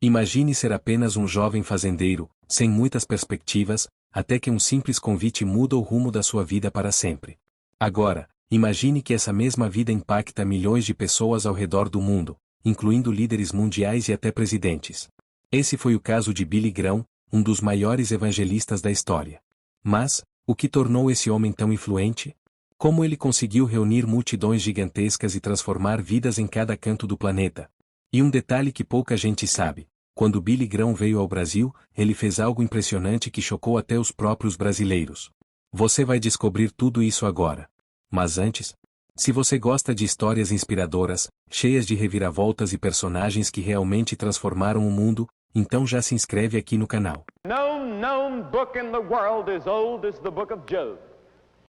Imagine ser apenas um jovem fazendeiro, sem muitas perspectivas, até que um simples convite muda o rumo da sua vida para sempre. Agora, imagine que essa mesma vida impacta milhões de pessoas ao redor do mundo, incluindo líderes mundiais e até presidentes. Esse foi o caso de Billy Graham, um dos maiores evangelistas da história. Mas, o que tornou esse homem tão influente? Como ele conseguiu reunir multidões gigantescas e transformar vidas em cada canto do planeta? E um detalhe que pouca gente sabe: quando Billy Graham veio ao Brasil, ele fez algo impressionante que chocou até os próprios brasileiros. Você vai descobrir tudo isso agora. Mas antes, se você gosta de histórias inspiradoras, cheias de reviravoltas e personagens que realmente transformaram o mundo, então já se inscreve aqui no canal. No known book in the world as old as the book of Job.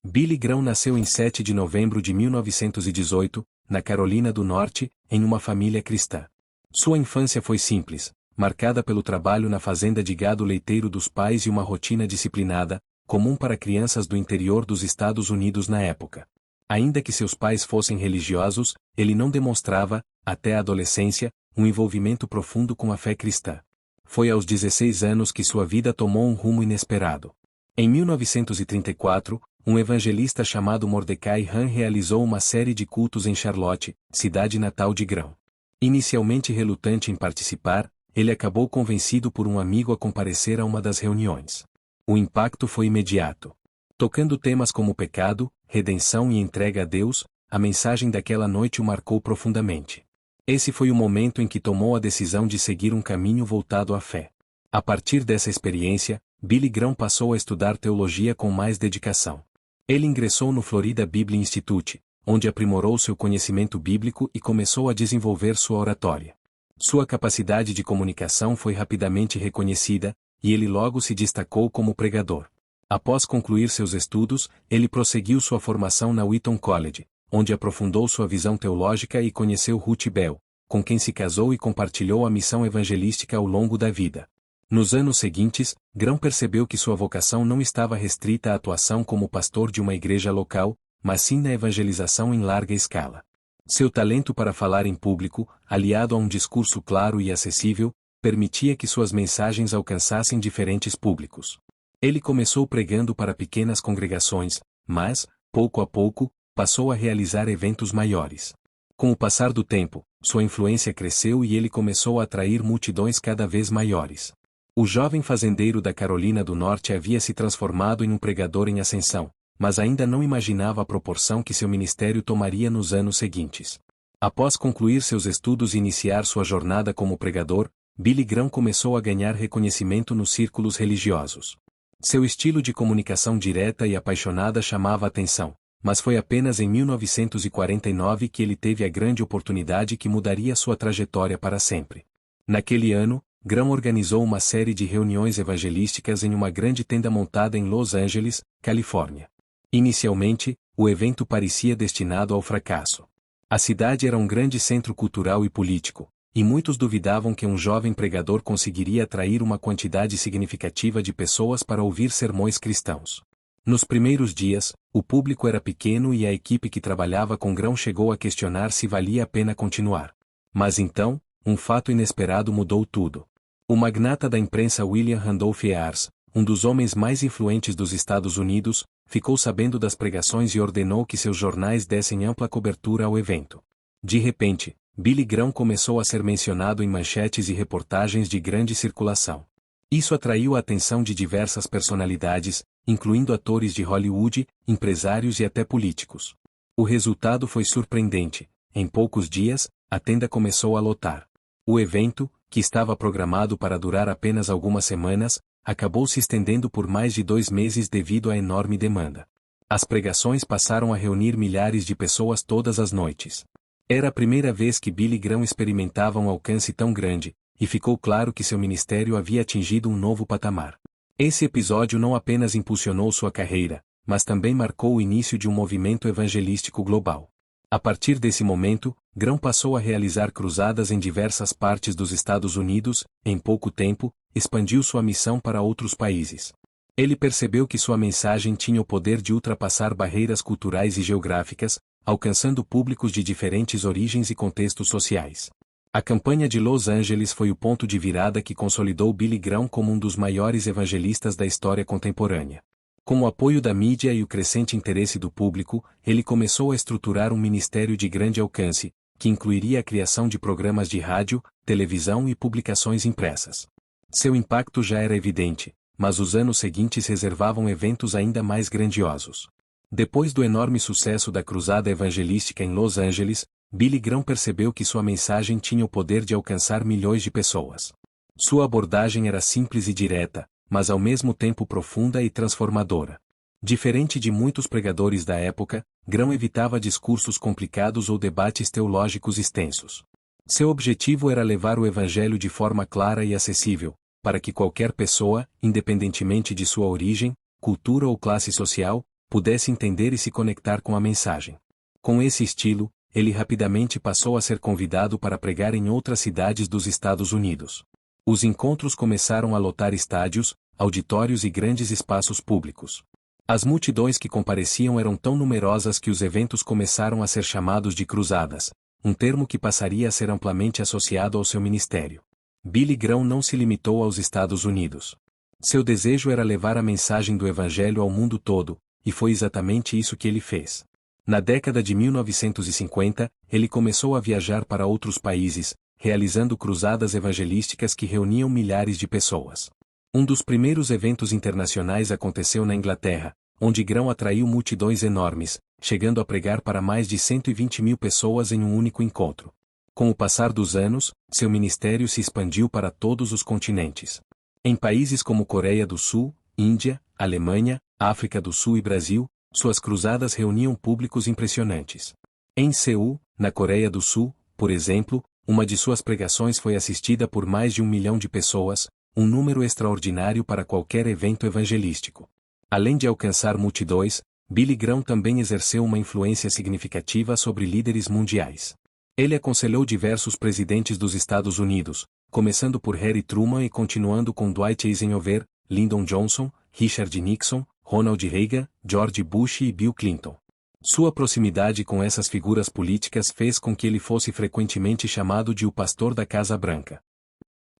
Billy Graham nasceu em 7 de novembro de 1918, na Carolina do Norte, em uma família cristã. Sua infância foi simples, marcada pelo trabalho na fazenda de gado leiteiro dos pais e uma rotina disciplinada, comum para crianças do interior dos Estados Unidos na época. Ainda que seus pais fossem religiosos, ele não demonstrava, até a adolescência, um envolvimento profundo com a fé cristã. Foi aos 16 anos que sua vida tomou um rumo inesperado. Em 1934, um evangelista chamado Mordecai Ham realizou uma série de cultos em Charlotte, cidade natal de Graham. Inicialmente relutante em participar, ele acabou convencido por um amigo a comparecer a uma das reuniões. O impacto foi imediato. Tocando temas como pecado, redenção e entrega a Deus, a mensagem daquela noite o marcou profundamente. Esse foi o momento em que tomou a decisão de seguir um caminho voltado à fé. A partir dessa experiência, Billy Graham passou a estudar teologia com mais dedicação. Ele ingressou no Florida Bible Institute, onde aprimorou seu conhecimento bíblico e começou a desenvolver sua oratória. Sua capacidade de comunicação foi rapidamente reconhecida, e ele logo se destacou como pregador. Após concluir seus estudos, ele prosseguiu sua formação na Wheaton College, onde aprofundou sua visão teológica e conheceu Ruth Bell, com quem se casou e compartilhou a missão evangelística ao longo da vida. Nos anos seguintes, Graham percebeu que sua vocação não estava restrita à atuação como pastor de uma igreja local, mas sim na evangelização em larga escala. Seu talento para falar em público, aliado a um discurso claro e acessível, permitia que suas mensagens alcançassem diferentes públicos. Ele começou pregando para pequenas congregações, mas, pouco a pouco, passou a realizar eventos maiores. Com o passar do tempo, sua influência cresceu e ele começou a atrair multidões cada vez maiores. O jovem fazendeiro da Carolina do Norte havia se transformado em um pregador em ascensão, mas ainda não imaginava a proporção que seu ministério tomaria nos anos seguintes. Após concluir seus estudos e iniciar sua jornada como pregador, Billy Graham começou a ganhar reconhecimento nos círculos religiosos. Seu estilo de comunicação direta e apaixonada chamava a atenção, mas foi apenas em 1949 que ele teve a grande oportunidade que mudaria sua trajetória para sempre. Naquele ano, Graham organizou uma série de reuniões evangelísticas em uma grande tenda montada em Los Angeles, Califórnia. Inicialmente, o evento parecia destinado ao fracasso. A cidade era um grande centro cultural e político, e muitos duvidavam que um jovem pregador conseguiria atrair uma quantidade significativa de pessoas para ouvir sermões cristãos. Nos primeiros dias, o público era pequeno e a equipe que trabalhava com Graham chegou a questionar se valia a pena continuar. Mas então, um fato inesperado mudou tudo. O magnata da imprensa William Randolph Hearst, um dos homens mais influentes dos Estados Unidos, ficou sabendo das pregações e ordenou que seus jornais dessem ampla cobertura ao evento. De repente, Billy Graham começou a ser mencionado em manchetes e reportagens de grande circulação. Isso atraiu a atenção de diversas personalidades, incluindo atores de Hollywood, empresários e até políticos. O resultado foi surpreendente. Em poucos dias, a tenda começou a lotar. O evento, que estava programado para durar apenas algumas semanas, acabou se estendendo por mais de 2 meses devido à enorme demanda. As pregações passaram a reunir milhares de pessoas todas as noites. Era a primeira vez que Billy Graham experimentava um alcance tão grande, e ficou claro que seu ministério havia atingido um novo patamar. Esse episódio não apenas impulsionou sua carreira, mas também marcou o início de um movimento evangelístico global. A partir desse momento, Graham passou a realizar cruzadas em diversas partes dos Estados Unidos, em pouco tempo, expandiu sua missão para outros países. Ele percebeu que sua mensagem tinha o poder de ultrapassar barreiras culturais e geográficas, alcançando públicos de diferentes origens e contextos sociais. A campanha de Los Angeles foi o ponto de virada que consolidou Billy Graham como um dos maiores evangelistas da história contemporânea. Com o apoio da mídia e o crescente interesse do público, ele começou a estruturar um ministério de grande alcance, que incluiria a criação de programas de rádio, televisão e publicações impressas. Seu impacto já era evidente, mas os anos seguintes reservavam eventos ainda mais grandiosos. Depois do enorme sucesso da cruzada evangelística em Los Angeles, Billy Graham percebeu que sua mensagem tinha o poder de alcançar milhões de pessoas. Sua abordagem era simples e direta, mas ao mesmo tempo profunda e transformadora. Diferente de muitos pregadores da época, Graham evitava discursos complicados ou debates teológicos extensos. Seu objetivo era levar o evangelho de forma clara e acessível, para que qualquer pessoa, independentemente de sua origem, cultura ou classe social, pudesse entender e se conectar com a mensagem. Com esse estilo, ele rapidamente passou a ser convidado para pregar em outras cidades dos Estados Unidos. Os encontros começaram a lotar estádios, auditórios e grandes espaços públicos. As multidões que compareciam eram tão numerosas que os eventos começaram a ser chamados de cruzadas, um termo que passaria a ser amplamente associado ao seu ministério. Billy Graham não se limitou aos Estados Unidos. Seu desejo era levar a mensagem do Evangelho ao mundo todo, e foi exatamente isso que ele fez. Na década de 1950, ele começou a viajar para outros países, realizando cruzadas evangelísticas que reuniam milhares de pessoas. Um dos primeiros eventos internacionais aconteceu na Inglaterra, onde Graham atraiu multidões enormes, chegando a pregar para mais de 120 mil pessoas em um único encontro. Com o passar dos anos, seu ministério se expandiu para todos os continentes. Em países como Coreia do Sul, Índia, Alemanha, África do Sul e Brasil, suas cruzadas reuniam públicos impressionantes. Em Seul, na Coreia do Sul, por exemplo, uma de suas pregações foi assistida por mais de 1 milhão de pessoas, um número extraordinário para qualquer evento evangelístico. Além de alcançar multidões, Billy Graham também exerceu uma influência significativa sobre líderes mundiais. Ele aconselhou diversos presidentes dos Estados Unidos, começando por Harry Truman e continuando com Dwight Eisenhower, Lyndon Johnson, Richard Nixon, Ronald Reagan, George Bush e Bill Clinton. Sua proximidade com essas figuras políticas fez com que ele fosse frequentemente chamado de o pastor da Casa Branca.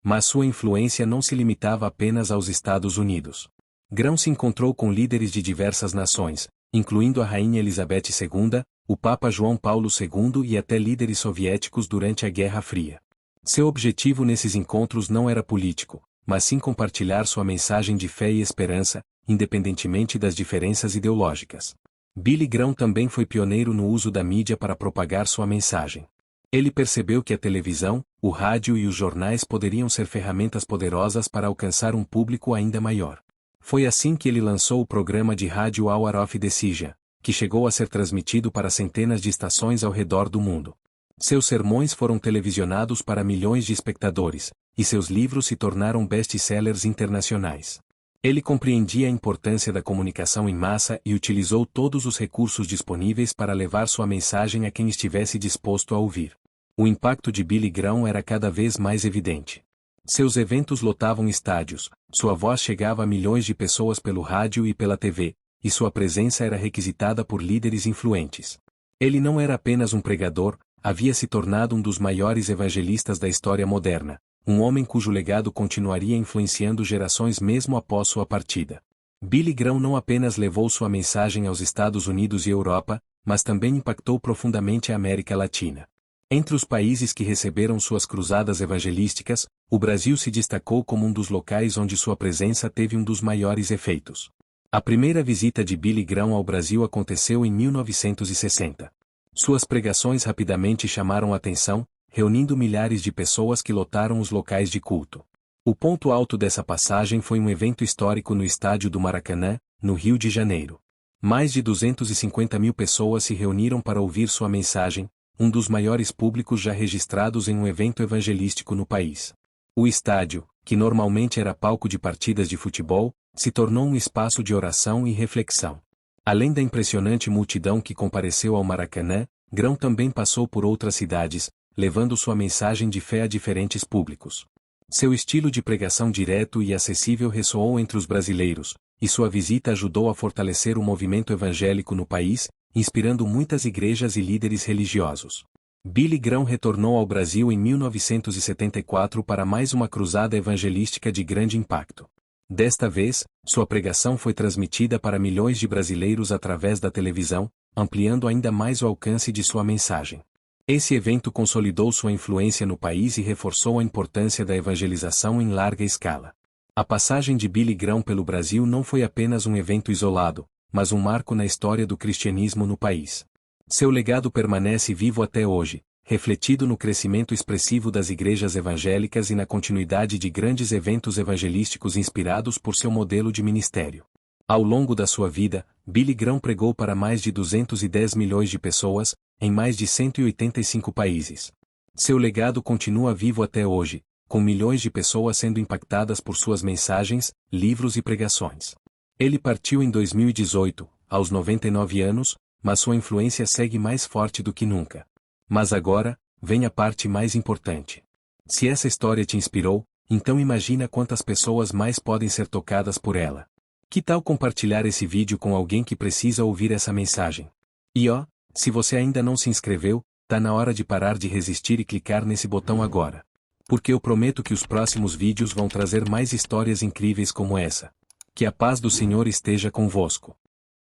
Mas sua influência não se limitava apenas aos Estados Unidos. Graham se encontrou com líderes de diversas nações, incluindo a Rainha Elizabeth II, o Papa João Paulo II e até líderes soviéticos durante a Guerra Fria. Seu objetivo nesses encontros não era político, mas sim compartilhar sua mensagem de fé e esperança, independentemente das diferenças ideológicas. Billy Graham também foi pioneiro no uso da mídia para propagar sua mensagem. Ele percebeu que a televisão, o rádio e os jornais poderiam ser ferramentas poderosas para alcançar um público ainda maior. Foi assim que ele lançou o programa de rádio Hour of Decision, que chegou a ser transmitido para centenas de estações ao redor do mundo. Seus sermões foram televisionados para milhões de espectadores, e seus livros se tornaram best-sellers internacionais. Ele compreendia a importância da comunicação em massa e utilizou todos os recursos disponíveis para levar sua mensagem a quem estivesse disposto a ouvir. O impacto de Billy Graham era cada vez mais evidente. Seus eventos lotavam estádios, sua voz chegava a milhões de pessoas pelo rádio e pela TV, e sua presença era requisitada por líderes influentes. Ele não era apenas um pregador, havia se tornado um dos maiores evangelistas da história moderna, um homem cujo legado continuaria influenciando gerações mesmo após sua partida. Billy Graham não apenas levou sua mensagem aos Estados Unidos e Europa, mas também impactou profundamente a América Latina. Entre os países que receberam suas cruzadas evangelísticas, o Brasil se destacou como um dos locais onde sua presença teve um dos maiores efeitos. A primeira visita de Billy Graham ao Brasil aconteceu em 1960. Suas pregações rapidamente chamaram a atenção, reunindo milhares de pessoas que lotaram os locais de culto. O ponto alto dessa passagem foi um evento histórico no estádio do Maracanã, no Rio de Janeiro. Mais de 250 mil pessoas se reuniram para ouvir sua mensagem, um dos maiores públicos já registrados em um evento evangelístico no país. O estádio, que normalmente era palco de partidas de futebol, se tornou um espaço de oração e reflexão. Além da impressionante multidão que compareceu ao Maracanã, Graham também passou por outras cidades, levando sua mensagem de fé a diferentes públicos. Seu estilo de pregação direto e acessível ressoou entre os brasileiros, e sua visita ajudou a fortalecer o movimento evangélico no país, inspirando muitas igrejas e líderes religiosos. Billy Graham retornou ao Brasil em 1974 para mais uma cruzada evangelística de grande impacto. Desta vez, sua pregação foi transmitida para milhões de brasileiros através da televisão, ampliando ainda mais o alcance de sua mensagem. Esse evento consolidou sua influência no país e reforçou a importância da evangelização em larga escala. A passagem de Billy Graham pelo Brasil não foi apenas um evento isolado, mas um marco na história do cristianismo no país. Seu legado permanece vivo até hoje, refletido no crescimento expressivo das igrejas evangélicas e na continuidade de grandes eventos evangelísticos inspirados por seu modelo de ministério. Ao longo da sua vida, Billy Graham pregou para mais de 210 milhões de pessoas, em mais de 185 países. Seu legado continua vivo até hoje, com milhões de pessoas sendo impactadas por suas mensagens, livros e pregações. Ele partiu em 2018, aos 99 anos, mas sua influência segue mais forte do que nunca. Mas agora, vem a parte mais importante. Se essa história te inspirou, então imagina quantas pessoas mais podem ser tocadas por ela. Que tal compartilhar esse vídeo com alguém que precisa ouvir essa mensagem? E ó, se você ainda não se inscreveu, tá na hora de parar de resistir e clicar nesse botão agora. Porque eu prometo que os próximos vídeos vão trazer mais histórias incríveis como essa. Que a paz do Senhor esteja convosco.